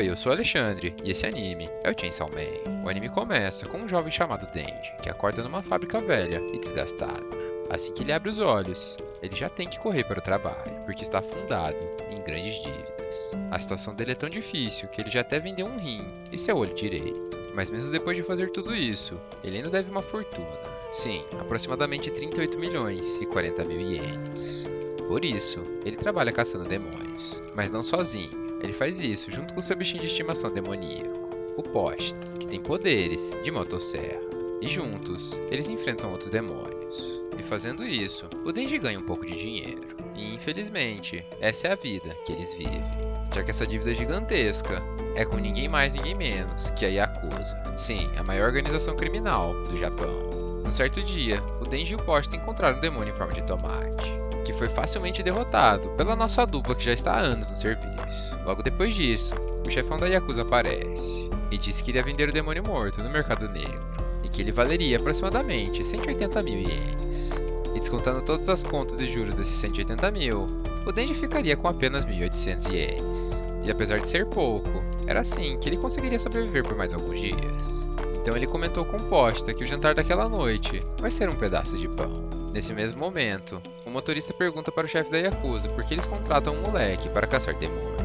Oi, eu sou Alexandre, e esse anime é o Chainsaw Man. O anime começa com um jovem chamado Denji, que acorda numa fábrica velha e desgastada. Assim que ele abre os olhos, ele já tem que correr para o trabalho, porque está afundado em grandes dívidas. A situação dele é tão difícil que ele já até vendeu um rim e seu olho direito. Mas mesmo depois de fazer tudo isso, ele ainda deve uma fortuna. Sim, aproximadamente 38 milhões e 40 mil ienes. Por isso, ele trabalha caçando demônios, mas não sozinho. Ele faz isso junto com seu bichinho de estimação demoníaco, o Posta, que tem poderes de motosserra. E juntos, eles enfrentam outros demônios. E fazendo isso, o Denji ganha um pouco de dinheiro. E infelizmente, essa é a vida que eles vivem. Já que essa dívida gigantesca é com ninguém mais ninguém menos que a Yakuza. Sim, a maior organização criminal do Japão. Um certo dia, o Denji e o Posta encontraram um demônio em forma de tomate, que foi facilmente derrotado pela nossa dupla que já está há anos no serviço. Logo depois disso, o chefão da Yakuza aparece e disse que iria vender o demônio morto no mercado negro e que ele valeria aproximadamente 180 mil ienes. E descontando todas as contas e juros desses 180 mil, o Denji ficaria com apenas 1.800 ienes. E apesar de ser pouco, era assim que ele conseguiria sobreviver por mais alguns dias. Então ele comentou com Posta que o jantar daquela noite vai ser um pedaço de pão. Nesse mesmo momento, o motorista pergunta para o chefe da Yakuza por que eles contratam um moleque para caçar demônios.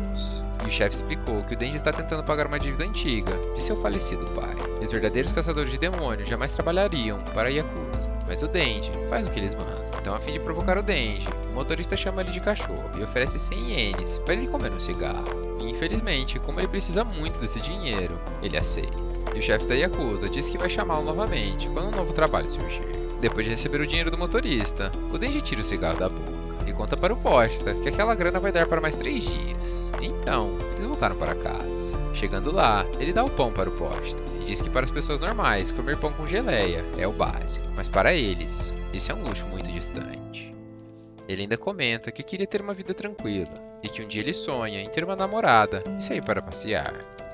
E o chefe explicou que o Denji está tentando pagar uma dívida antiga de seu falecido pai. E os verdadeiros caçadores de demônios jamais trabalhariam para a Yakuza, mas o Denji faz o que eles mandam. Então, a fim de provocar o Denji, o motorista chama ele de cachorro e oferece 100 ienes para ele comer um cigarro. E infelizmente, como ele precisa muito desse dinheiro, ele aceita. E o chefe da Yakuza diz que vai chamá-lo novamente quando um novo trabalho surgir. Depois de receber o dinheiro do motorista, o Denji tira o cigarro da boca e conta para o Posta que aquela grana vai dar para mais 3 dias. Então, eles voltaram para casa. Chegando lá, ele dá o pão para o Posta e diz que para as pessoas normais, comer pão com geleia é o básico, mas para eles, isso é um luxo muito distante. Ele ainda comenta que queria ter uma vida tranquila e que um dia ele sonha em ter uma namorada e sair para passear,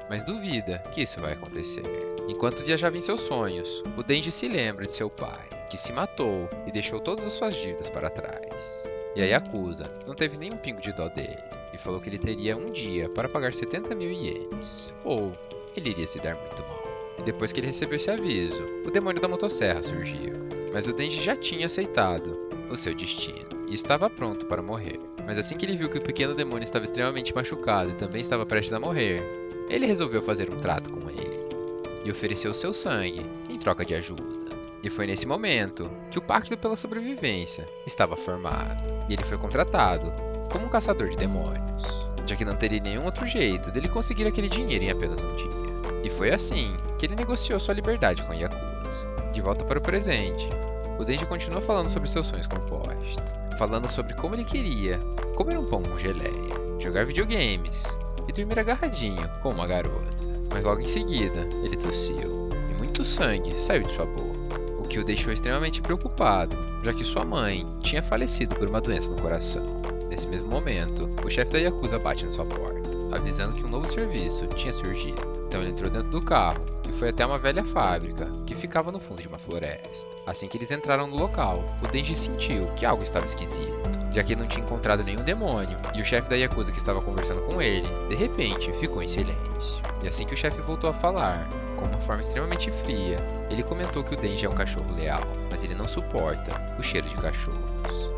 mas duvida que isso vai acontecer. Enquanto viajava em seus sonhos, o Denji se lembra de seu pai, que se matou e deixou todas as suas dívidas para trás. E a Yakuza não teve nenhum pingo de dó dele e falou que ele teria um dia para pagar 70 mil ienes, ou ele iria se dar muito mal. E depois que ele recebeu esse aviso, o demônio da motosserra surgiu. Mas o Denji já tinha aceitado o seu destino e estava pronto para morrer. Mas assim que ele viu que o pequeno demônio estava extremamente machucado e também estava prestes a morrer, ele resolveu fazer um trato com ele e ofereceu seu sangue em troca de ajuda. E foi nesse momento que o Pacto pela Sobrevivência estava formado, e ele foi contratado como um caçador de demônios, já que não teria nenhum outro jeito dele conseguir aquele dinheiro em apenas um dia. E foi assim que ele negociou sua liberdade com a Yakuza. De volta para o presente, o Denji continua falando sobre seus sonhos com o Posta, falando sobre como ele queria comer um pão com geleia, jogar videogames e dormir agarradinho com uma garota. Mas logo em seguida, ele tossiu e muito sangue saiu de sua boca, o que o deixou extremamente preocupado, já que sua mãe tinha falecido por uma doença no coração. Nesse mesmo momento, o chefe da Yakuza bate na sua porta, avisando que um novo serviço tinha surgido. Então ele entrou dentro do carro e foi até uma velha fábrica que ficava no fundo de uma floresta. Assim que eles entraram no local, o Denji sentiu que algo estava esquisito, já que ele não tinha encontrado nenhum demônio, e o chefe da Yakuza que estava conversando com ele, de repente, ficou em silêncio. E assim que o chefe voltou a falar, com uma forma extremamente fria, ele comentou que o Denji é um cachorro leal, mas ele não suporta o cheiro de cachorros.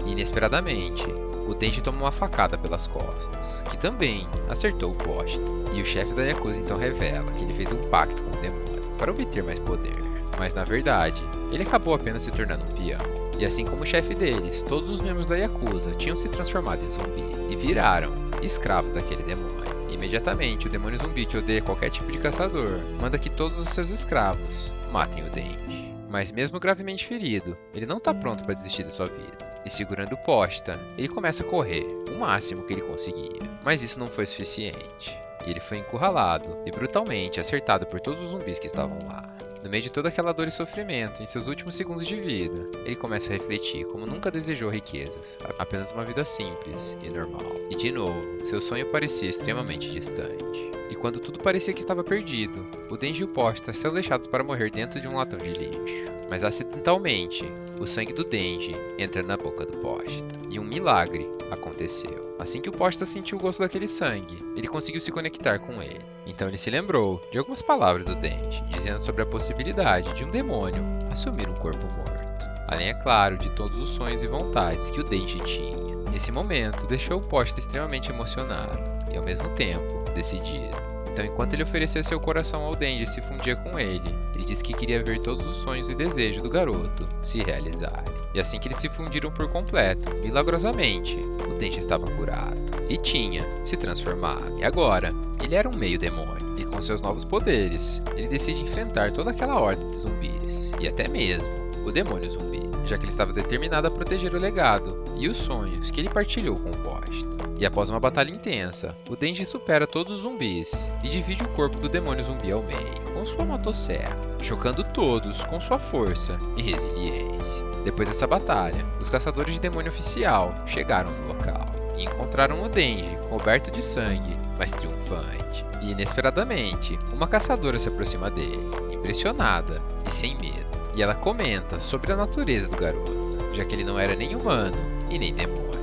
E inesperadamente, o Denji tomou uma facada pelas costas, que também acertou o Posta. E o chefe da Yakuza então revela que ele fez um pacto com o demônio para obter mais poder. Mas na verdade, ele acabou apenas se tornando um peão. E assim como o chefe deles, todos os membros da Yakuza tinham se transformado em zumbi e viraram escravos daquele demônio. Imediatamente, o demônio zumbi, que odeia qualquer tipo de caçador, manda que todos os seus escravos matem o Denji. Mas mesmo gravemente ferido, ele não está pronto para desistir da sua vida. E segurando o Posta, ele começa a correr, o máximo que ele conseguia. Mas isso não foi suficiente. E ele foi encurralado e brutalmente acertado por todos os zumbis que estavam lá. No meio de toda aquela dor e sofrimento, em seus últimos segundos de vida, ele começa a refletir como nunca desejou riquezas, apenas uma vida simples e normal. E de novo, seu sonho parecia extremamente distante. E quando tudo parecia que estava perdido, o Denji e o Posta são deixados para morrer dentro de um latão de lixo. mas acidentalmente, o sangue do Denji entra na boca do Pochita. E um milagre aconteceu. Assim que o Pochita sentiu o gosto daquele sangue, ele conseguiu se conectar com ele. Então ele se lembrou de algumas palavras do Denji, dizendo sobre a possibilidade de um demônio assumir um corpo morto. Além, é claro, de todos os sonhos e vontades que o Denji tinha. Esse momento deixou o Pochita extremamente emocionado e, ao mesmo tempo, decidido. Então, enquanto ele oferecia seu coração ao Denji e se fundia com ele disse que queria ver todos os sonhos e desejos do garoto se realizarem. E assim que eles se fundiram por completo, milagrosamente, o Denji estava curado e tinha se transformado. E agora, ele era um meio demônio. E com seus novos poderes, ele decide enfrentar toda aquela ordem de zumbis. E até mesmo o demônio zumbi, já que ele estava determinado a proteger o legado e os sonhos que ele partilhou com o Pochita. E após uma batalha intensa, o Denji supera todos os zumbis e divide o corpo do demônio zumbi ao meio, com sua motosserra, chocando todos com sua força e resiliência. Depois dessa batalha, os caçadores de demônio oficial chegaram no local e encontraram o Denji coberto de sangue, mas triunfante. E inesperadamente, uma caçadora se aproxima dele, impressionada e sem medo. E ela comenta sobre a natureza do garoto, já que ele não era nem humano e nem demônio.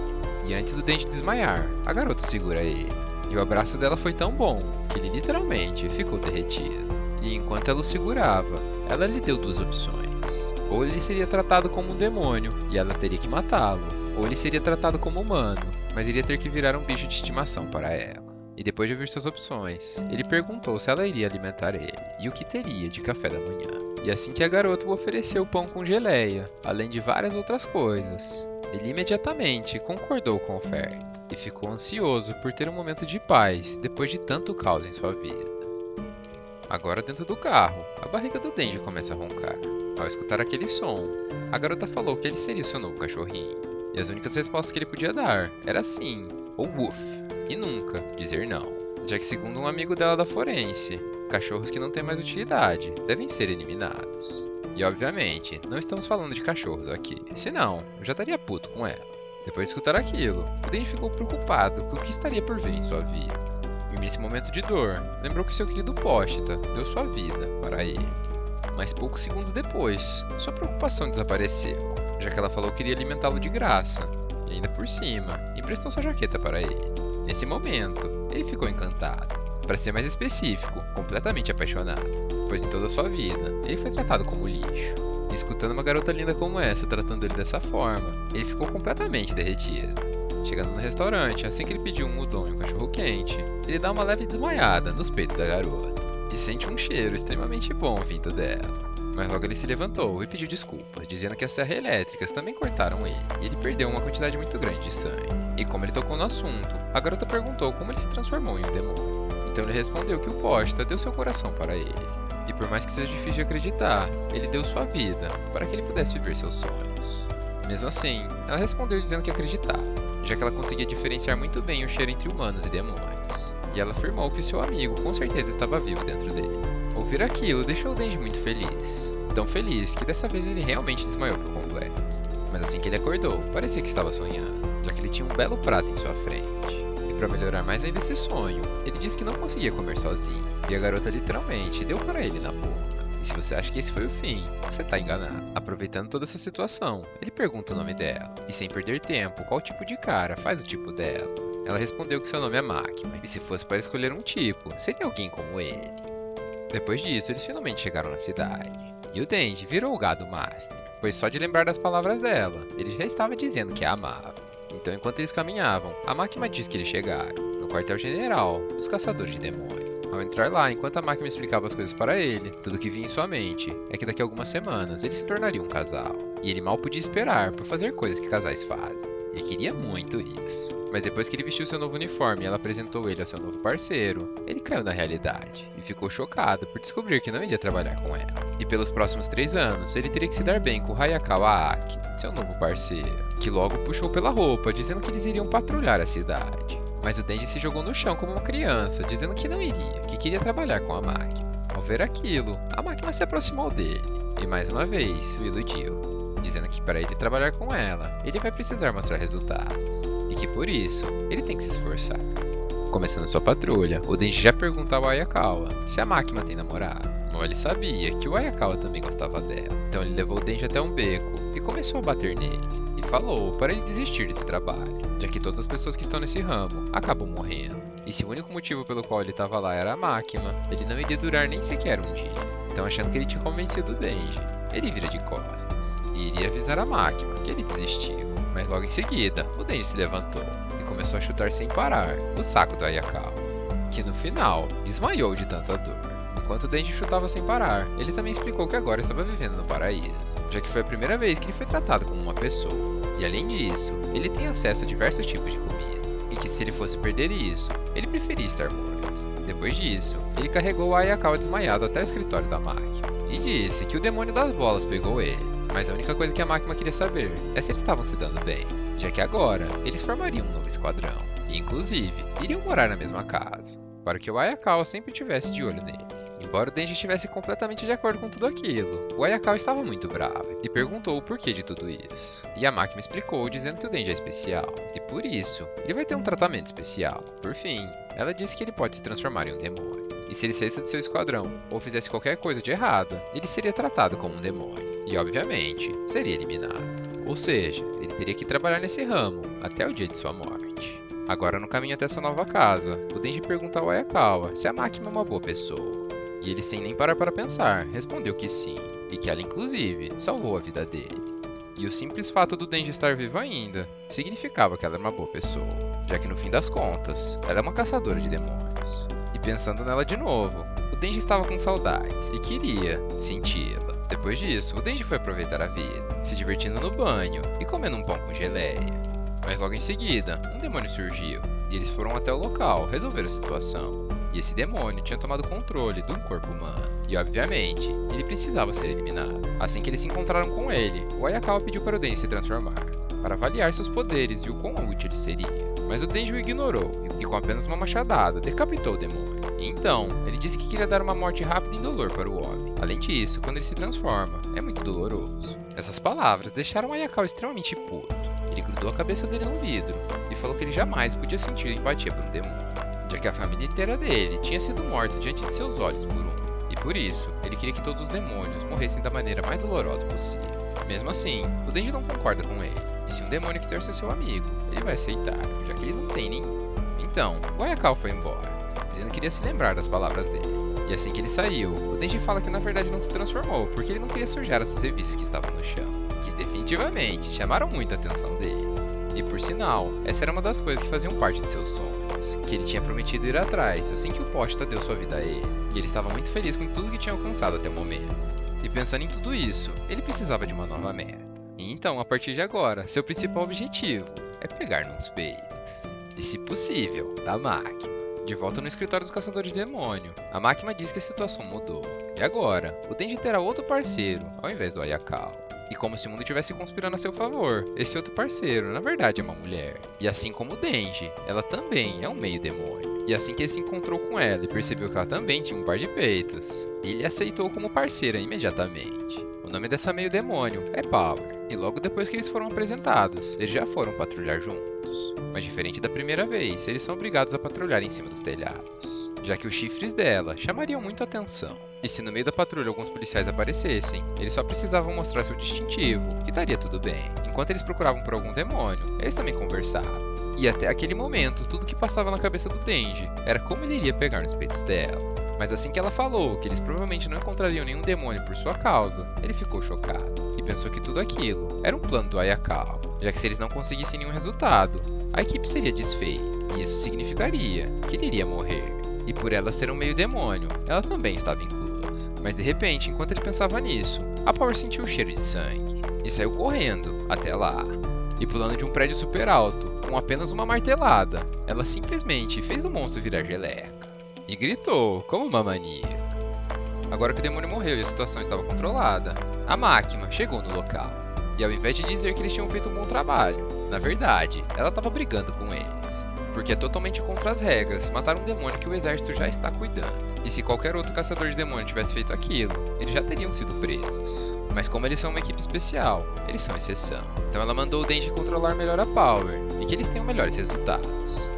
E antes do Denji desmaiar, a garota segura ele. E o abraço dela foi tão bom que ele literalmente ficou derretido. E enquanto ela o segurava, ela lhe deu duas opções. Ou ele seria tratado como um demônio e ela teria que matá-lo, ou ele seria tratado como humano, mas iria ter que virar um bicho de estimação para ela. E depois de ouvir suas opções, ele perguntou se ela iria alimentar ele e o que teria de café da manhã. E assim que a garota o ofereceu pão com geleia, além de várias outras coisas, ele imediatamente concordou com a oferta e ficou ansioso por ter um momento de paz depois de tanto caos em sua vida. Agora dentro do carro, a barriga do Denji começa a roncar. Ao escutar aquele som, a garota falou que ele seria o seu novo cachorrinho. E as únicas respostas que ele podia dar era sim ou woof, e nunca dizer não. Já que segundo um amigo dela da forense, cachorros que não têm mais utilidade devem ser eliminados. E obviamente, não estamos falando de cachorros aqui, senão eu já estaria puto com ela. Depois de escutar aquilo, o Denji ficou preocupado com o que estaria por vir em sua vida. E nesse momento de dor, lembrou que seu querido Pochita deu sua vida para ele. Mas poucos segundos depois, sua preocupação desapareceu, já que ela falou que iria alimentá-lo de graça, e ainda por cima, emprestou sua jaqueta para ele. Nesse momento, ele ficou encantado. Para ser mais específico, completamente apaixonado, pois em toda a sua vida, ele foi tratado como lixo. E escutando uma garota linda como essa tratando ele dessa forma, ele ficou completamente derretido. Chegando no restaurante, assim que ele pediu um udon e um cachorro quente, ele dá uma leve desmaiada nos peitos da garota, e sente um cheiro extremamente bom vindo dela. Mas logo ele se levantou e pediu desculpas, dizendo que as serras elétricas também cortaram ele, e ele perdeu uma quantidade muito grande de sangue. E como ele tocou no assunto, a garota perguntou como ele se transformou em um demônio. Então ele respondeu que o Pochita deu seu coração para ele. E por mais que seja difícil de acreditar, ele deu sua vida para que ele pudesse viver seus sonhos. Mesmo assim, ela respondeu dizendo que acreditava, já que ela conseguia diferenciar muito bem o cheiro entre humanos e demônios. E ela afirmou que seu amigo com certeza estava vivo dentro dele. Ouvir aquilo deixou o Denji muito feliz. Tão feliz que dessa vez ele realmente desmaiou por completo. Mas assim que ele acordou, parecia que estava sonhando, já que ele tinha um belo prato em sua frente. E para melhorar mais ainda esse sonho, ele disse que não conseguia comer sozinho. E a garota literalmente deu para ele na boca. E se você acha que esse foi o fim, você tá enganado. Aproveitando toda essa situação, ele pergunta o nome dela. E sem perder tempo, qual tipo de cara faz o tipo dela. Ela respondeu que seu nome é Makima, e se fosse para escolher um tipo, seria alguém como ele. Depois disso, eles finalmente chegaram na cidade. E o Denji virou o gado master, pois só de lembrar das palavras dela, ele já estava dizendo que a amava. Então enquanto eles caminhavam, a Makima disse que eles chegaram, no quartel-general dos caçadores de demônios. Ao entrar lá, enquanto a Makima explicava as coisas para ele, tudo que vinha em sua mente é que daqui a algumas semanas eles se tornariam um casal. E ele mal podia esperar por fazer coisas que casais fazem. Ele queria muito isso. Mas depois que ele vestiu seu novo uniforme e ela apresentou ele ao seu novo parceiro, ele caiu na realidade e ficou chocado por descobrir que não iria trabalhar com ela. E pelos próximos 3 anos, ele teria que se dar bem com Hayakawa Aki, seu novo parceiro, que logo puxou pela roupa, dizendo que eles iriam patrulhar a cidade. Mas o Denji se jogou no chão como uma criança, dizendo que não iria, que queria trabalhar com a Makima. Ao ver aquilo, a Makima se aproximou dele e mais uma vez o iludiu, dizendo que para ele trabalhar com ela, ele vai precisar mostrar resultados, e que por isso, ele tem que se esforçar. Começando sua patrulha, o Denji já pergunta ao Ayakawa se a Makima tem namorado. Bom, ele sabia que o Ayakawa também gostava dela, então ele levou o Denji até um beco e começou a bater nele. E falou para ele desistir desse trabalho, já que todas as pessoas que estão nesse ramo acabam morrendo. E se o único motivo pelo qual ele estava lá era a máquina, ele não iria durar nem sequer um dia. Então, achando que ele tinha convencido o Denji, ele vira de costas e iria avisar a máquina que ele desistiu. Mas logo em seguida, o Denji se levantou e começou a chutar sem parar o saco do Ayakawa, que no final desmaiou de tanta dor. Enquanto o Denji chutava sem parar, ele também explicou que agora estava vivendo no paraíso, já que foi a primeira vez que ele foi tratado como uma pessoa. E além disso, ele tem acesso a diversos tipos de comida, e que se ele fosse perder isso, ele preferia estar morto. Depois disso, ele carregou o Ayakawa desmaiado até o escritório da máquina, e disse que o demônio das bolas pegou ele. Mas a única coisa que a máquina queria saber é se eles estavam se dando bem, já que agora eles formariam um novo esquadrão, e inclusive iriam morar na mesma casa, para que o Ayakawa sempre tivesse de olho nele. Embora o Denji estivesse completamente de acordo com tudo aquilo, o Ayakawa estava muito bravo e perguntou o porquê de tudo isso. E a máquina explicou dizendo que o Denji é especial, e por isso, ele vai ter um tratamento especial. Por fim, ela disse que ele pode se transformar em um demônio, e se ele saísse do seu esquadrão ou fizesse qualquer coisa de errada, ele seria tratado como um demônio, e obviamente, seria eliminado. Ou seja, ele teria que trabalhar nesse ramo até o dia de sua morte. Agora, no caminho até sua nova casa, o Denji pergunta ao Ayakawa se a máquina é uma boa pessoa. E ele, sem nem parar para pensar, respondeu que sim, e que ela inclusive salvou a vida dele. E o simples fato do Denji estar vivo ainda significava que ela era uma boa pessoa, já que no fim das contas, ela é uma caçadora de demônios. E pensando nela de novo, o Denji estava com saudades e queria senti-la. Depois disso, o Denji foi aproveitar a vida, se divertindo no banho e comendo um pão com geleia. Mas logo em seguida, um demônio surgiu, e eles foram até o local resolver a situação. E esse demônio tinha tomado controle de um corpo humano. E obviamente, ele precisava ser eliminado. Assim que eles se encontraram com ele, o Ayakawa pediu para o Denji se transformar, para avaliar seus poderes e o quão útil ele seria. Mas o Denji o ignorou, e com apenas uma machadada, decapitou o demônio. E então, ele disse que queria dar uma morte rápida e indolor para o homem. Além disso, quando ele se transforma, é muito doloroso. Essas palavras deixaram o Ayakawa extremamente puto. Ele grudou a cabeça dele num vidro, e falou que ele jamais podia sentir empatia por um demônio, já que a família inteira dele tinha sido morta diante de seus olhos por um. E por isso, ele queria que todos os demônios morressem da maneira mais dolorosa possível. Mesmo assim, o Denji não concorda com ele, e se um demônio quiser ser seu amigo, ele vai aceitar, já que ele não tem nenhum. Então, o Ayakawa foi embora, dizendo que iria se lembrar das palavras dele. E assim que ele saiu, o Denji fala que na verdade não se transformou, porque ele não queria sujar essas revistas que estavam no chão, que definitivamente chamaram muito a atenção dele. E por sinal, essa era uma das coisas que faziam parte de seus sonhos, que ele tinha prometido ir atrás assim que o Pochita deu sua vida a ele, e ele estava muito feliz com tudo que tinha alcançado até o momento. E pensando em tudo isso, ele precisava de uma nova meta. E então, a partir de agora, seu principal objetivo é pegar nos peitos. E se possível, da máquina. De volta no escritório dos caçadores de demônio, a máquina diz que a situação mudou. E agora, o Denji terá outro parceiro, ao invés do Ayakawa. E como se o mundo estivesse conspirando a seu favor, esse outro parceiro, na verdade, é uma mulher. E assim como o Denji, ela também é um meio demônio. E assim que ele se encontrou com ela e percebeu que ela também tinha um par de peitos, ele a aceitou como parceira imediatamente. O nome dessa meio demônio é Power. E logo depois que eles foram apresentados, eles já foram patrulhar juntos. Mas diferente da primeira vez, eles são obrigados a patrulhar em cima dos telhados, já que os chifres dela chamariam muito a atenção. E se no meio da patrulha alguns policiais aparecessem, eles só precisavam mostrar seu distintivo, que estaria tudo bem. Enquanto eles procuravam por algum demônio, eles também conversavam. E até aquele momento, tudo que passava na cabeça do Denji era como ele iria pegar nos peitos dela. Mas assim que ela falou que eles provavelmente não encontrariam nenhum demônio por sua causa, ele ficou chocado e pensou que tudo aquilo era um plano do Ayakawa, já que se eles não conseguissem nenhum resultado, a equipe seria desfeita, e isso significaria que ele iria morrer. E por ela ser um meio demônio, ela também estava inclusa. Mas de repente, enquanto ele pensava nisso, a Power sentiu o cheiro de sangue e saiu correndo até lá. E pulando de um prédio super alto, com apenas uma martelada, ela simplesmente fez o monstro virar geleca. E gritou, como uma maníaca. Agora que o demônio morreu e a situação estava controlada, a máquina chegou no local. E ao invés de dizer que eles tinham feito um bom trabalho, na verdade, ela estava brigando com eles. Porque é totalmente contra as regras matar um demônio que o exército já está cuidando. E se qualquer outro caçador de demônio tivesse feito aquilo, eles já teriam sido presos. Mas como eles são uma equipe especial, eles são exceção. Então ela mandou o Denji controlar melhor a Power, e que eles tenham melhores resultados.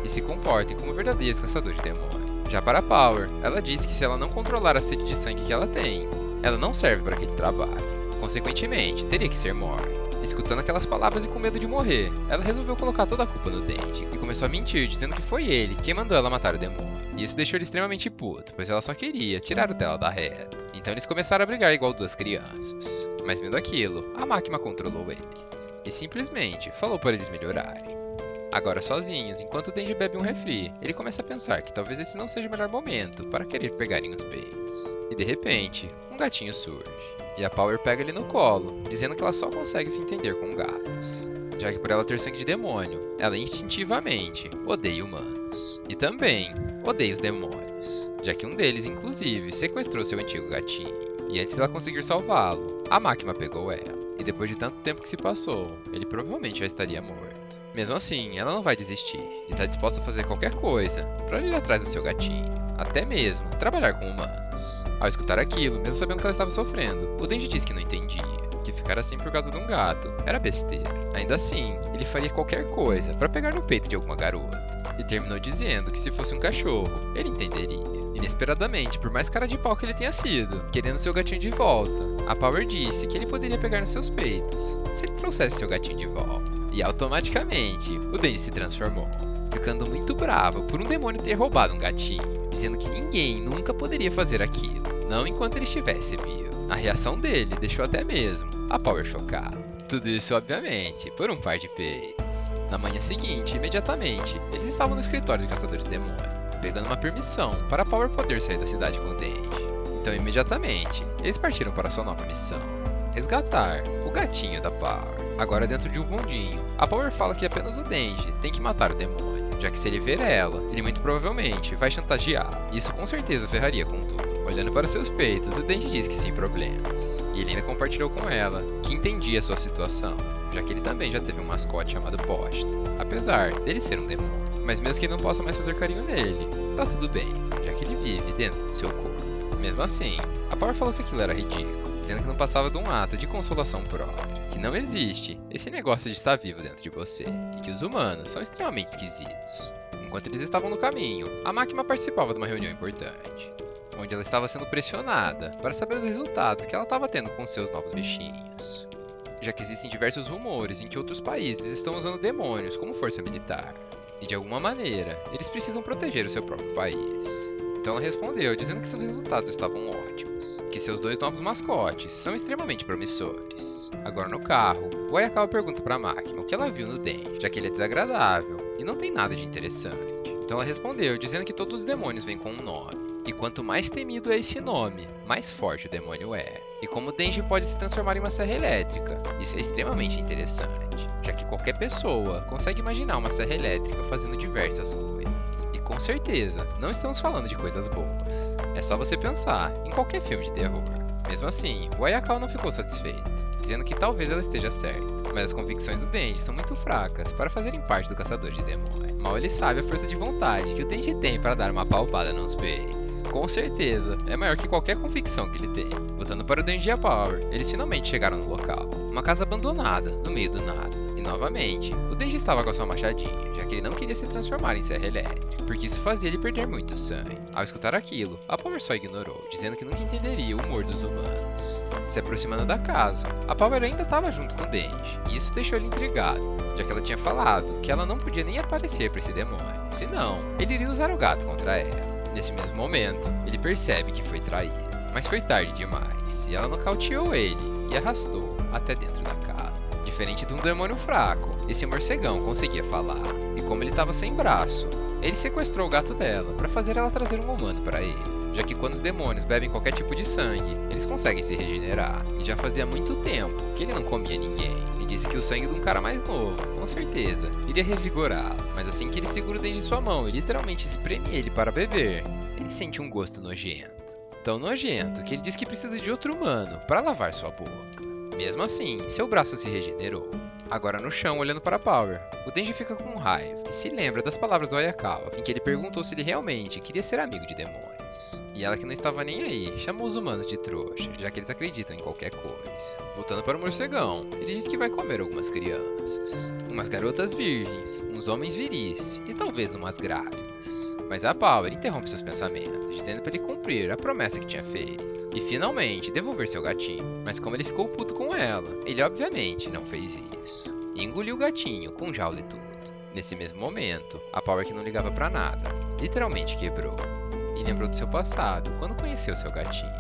E se comportem como verdadeiros caçadores de demônio, Já para Power, ela disse que se ela não controlar a sede de sangue que ela tem, ela não serve para aquele trabalho. Consequentemente, teria que ser morta. Escutando aquelas palavras e com medo de morrer, ela resolveu colocar toda a culpa no Denji e começou a mentir, dizendo que foi ele quem mandou ela matar o demônio. E isso deixou ele extremamente puto, pois ela só queria tirar o dela da reta. Então eles começaram a brigar igual duas crianças. Mas vendo aquilo, a máquina controlou eles e simplesmente falou para eles melhorarem. Agora sozinhos, enquanto o Denji bebe um refri, ele começa a pensar que talvez esse não seja o melhor momento para querer pegarem os peitos. E de repente, um gatinho surge. E a Power pega ele no colo, dizendo que ela só consegue se entender com gatos, já que por ela ter sangue de demônio, ela instintivamente odeia humanos. E também odeia os demônios, já que um deles, inclusive, sequestrou seu antigo gatinho. E antes dela conseguir salvá-lo, a máquina pegou ela. E depois de tanto tempo que se passou, ele provavelmente já estaria morto. Mesmo assim, ela não vai desistir e está disposta a fazer qualquer coisa para ir atrás do seu gatinho, até mesmo trabalhar com humanos. Ao escutar aquilo, mesmo sabendo que ela estava sofrendo, o Denji disse que não entendia, que ficar assim por causa de um gato era besteira. Ainda assim, ele faria qualquer coisa para pegar no peito de alguma garota. E terminou dizendo que se fosse um cachorro, ele entenderia. Inesperadamente, por mais cara de pau que ele tenha sido, querendo seu gatinho de volta, a Power disse que ele poderia pegar nos seus peitos se ele trouxesse seu gatinho de volta. E automaticamente, o Denji se transformou, ficando muito bravo por um demônio ter roubado um gatinho, dizendo que ninguém nunca poderia fazer aquilo, não enquanto ele estivesse vivo. A reação dele deixou até mesmo a Power chocada. Tudo isso, obviamente, por um par de peitos. Na manhã seguinte, imediatamente, eles estavam no escritório de caçadores de demônio, pegando uma permissão para a Power poder sair da cidade com o Denji. Então, imediatamente, eles partiram para sua nova missão: resgatar o gatinho da Power. Agora dentro de um bondinho, a Power fala que apenas o Denji tem que matar o demônio, já que se ele ver ela, ele muito provavelmente vai chantagear. Isso com certeza ferraria com tudo. Olhando para seus peitos, o Denji diz que sem problemas. E ele ainda compartilhou com ela que entendia a sua situação, já que ele também já teve um mascote chamado Posta, apesar dele ser um demônio. Mas mesmo que ele não possa mais fazer carinho nele, tá tudo bem, já que ele vive dentro do seu corpo. Mesmo assim, a Power falou que aquilo era ridículo, dizendo que não passava de um ato de consolação própria, que não existe esse negócio de estar vivo dentro de você, e que os humanos são extremamente esquisitos. Enquanto eles estavam no caminho, a máquina participava de uma reunião importante, onde ela estava sendo pressionada para saber os resultados que ela estava tendo com seus novos bichinhos, já que existem diversos rumores em que outros países estão usando demônios como força militar, e de alguma maneira, eles precisam proteger o seu próprio país. Então ela respondeu dizendo que seus resultados estavam ótimos, que seus dois novos mascotes são extremamente promissores. Agora no carro, o Ayakawa pergunta para a máquina o que ela viu no Denji, já que ele é desagradável e não tem nada de interessante. Então ela respondeu dizendo que todos os demônios vêm com um nome, e quanto mais temido é esse nome, mais forte o demônio é. E como o Denji pode se transformar em uma serra elétrica, isso é extremamente interessante, já que qualquer pessoa consegue imaginar uma serra elétrica fazendo diversas coisas. E com certeza, não estamos falando de coisas boas. É só você pensar em qualquer filme de terror. Mesmo assim, o Ayakawa não ficou satisfeito, dizendo que talvez ela esteja certa, mas as convicções do Denji são muito fracas para fazerem parte do caçador de demônios. Mal ele sabe a força de vontade que o Denji tem para dar uma palpada nos peitos. Com certeza, é maior que qualquer convicção que ele tem. Voltando para o Denji e a Power, eles finalmente chegaram no local. Uma casa abandonada, no meio do nada. E novamente, o Denji estava com a sua machadinha, já que ele não queria se transformar em serra elétrica, porque isso fazia ele perder muito sangue. Ao escutar aquilo, a Power só ignorou, dizendo que nunca entenderia o humor dos humanos. Se aproximando da casa, a Power ainda estava junto com o Denji, e isso deixou ele intrigado, já que ela tinha falado que ela não podia nem aparecer para esse demônio, senão ele iria usar o gato contra ela. Nesse mesmo momento, ele percebe que foi traído, mas foi tarde demais, e ela nocauteou ele e arrastou até dentro da casa. Diferente de um demônio fraco, esse morcegão conseguia falar, e como ele estava sem braço, ele sequestrou o gato dela para fazer ela trazer um humano para ele, já que quando os demônios bebem qualquer tipo de sangue, eles conseguem se regenerar, e já fazia muito tempo que ele não comia ninguém, e disse que o sangue de um cara mais novo, com certeza, iria revigorá-lo, mas assim que ele segura o Denji em sua mão e literalmente espreme ele para beber, ele sente um gosto nojento. Tão nojento que ele diz que precisa de outro humano para lavar sua boca. Mesmo assim, seu braço se regenerou. Agora no chão, olhando para Power, o Denji fica com raiva e se lembra das palavras do Ayakawa, em que ele perguntou se ele realmente queria ser amigo de demônios. E ela, que não estava nem aí, chamou os humanos de trouxa, já que eles acreditam em qualquer coisa. Voltando para o morcegão, ele diz que vai comer algumas crianças, umas garotas virgens, uns homens viris e talvez umas grávidas. Mas a Power interrompe seus pensamentos, dizendo para ele cumprir a promessa que tinha feito e finalmente devolver seu gatinho. Mas como ele ficou puto com ela, ele obviamente não fez isso e engoliu o gatinho com jaula e tudo. Nesse mesmo momento, a Power, que não ligava pra nada, literalmente quebrou e lembrou do seu passado quando conheceu seu gatinho.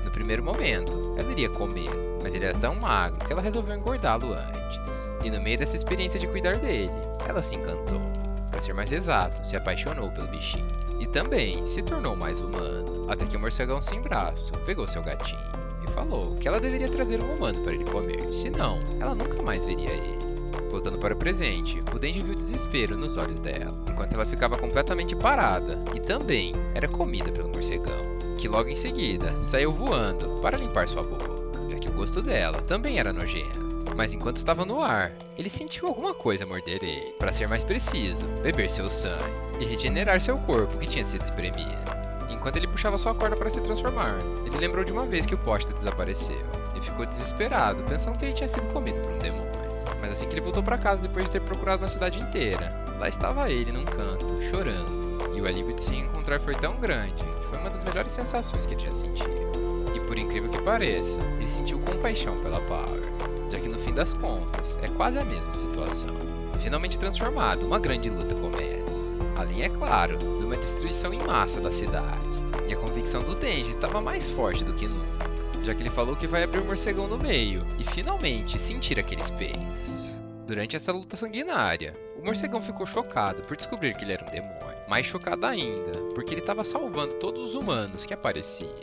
No primeiro momento, ela iria comê-lo, mas ele era tão magro que ela resolveu engordá-lo antes. E no meio dessa experiência de cuidar dele, ela se encantou. Para ser mais exato, se apaixonou pelo bichinho. E também se tornou mais humano, até que o morcegão sem braço pegou seu gatinho e falou que ela deveria trazer um humano para ele comer, senão ela nunca mais veria ele. Voltando para o presente, o Denji viu desespero nos olhos dela, enquanto ela ficava completamente parada e também era comida pelo morcegão, que logo em seguida saiu voando para limpar sua boca, já que o gosto dela também era nojento. Mas enquanto estava no ar, ele sentiu alguma coisa morder ele, para ser mais preciso, beber seu sangue e regenerar seu corpo que tinha sido espremido. Enquanto ele puxava sua corda para se transformar, ele lembrou de uma vez que o poste desapareceu e ficou desesperado, pensando que ele tinha sido comido por um demônio. Mas assim que ele voltou para casa depois de ter procurado na cidade inteira, lá estava ele num canto, chorando. E o alívio de se encontrar foi tão grande que foi uma das melhores sensações que ele já sentiu. E por incrível que pareça, ele sentiu compaixão pela Power, já que no fim das contas é quase a mesma situação. Finalmente transformado, uma grande luta começa. Além, é claro, de uma destruição em massa da cidade. E a convicção do Denji estava mais forte do que nunca, já que ele falou que vai abrir o morcegão no meio e finalmente sentir aqueles peitos. Durante essa luta sanguinária, o morcegão ficou chocado por descobrir que ele era um demônio. Mais chocado ainda, porque ele estava salvando todos os humanos que apareciam.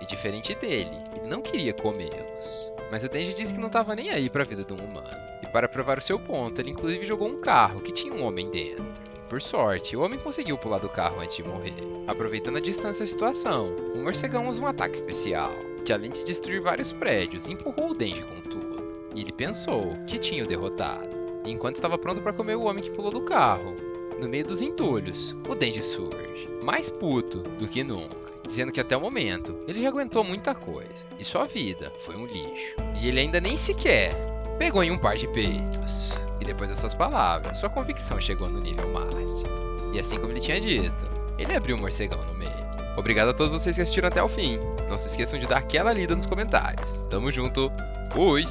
E diferente dele, ele não queria comê-los. Mas o Denji disse que não estava nem aí para a vida de um humano. E para provar o seu ponto, ele inclusive jogou um carro que tinha um homem dentro. Por sorte, o homem conseguiu pular do carro antes de morrer. Aproveitando a distância da situação, o morcegão usa um ataque especial, que além de destruir vários prédios, empurrou o Denji com tudo. E ele pensou que tinha o derrotado. E enquanto estava pronto para comer o homem que pulou do carro, no meio dos entulhos, o Denji surge, mais puto do que nunca, dizendo que até o momento ele já aguentou muita coisa e sua vida foi um lixo. E ele ainda nem sequer pegou em um par de peitos. E depois dessas palavras, sua convicção chegou no nível máximo. E assim como ele tinha dito, ele abriu o morcegão no meio. Obrigado a todos vocês que assistiram até o fim. Não se esqueçam de dar aquela lida nos comentários. Tamo junto. Fui!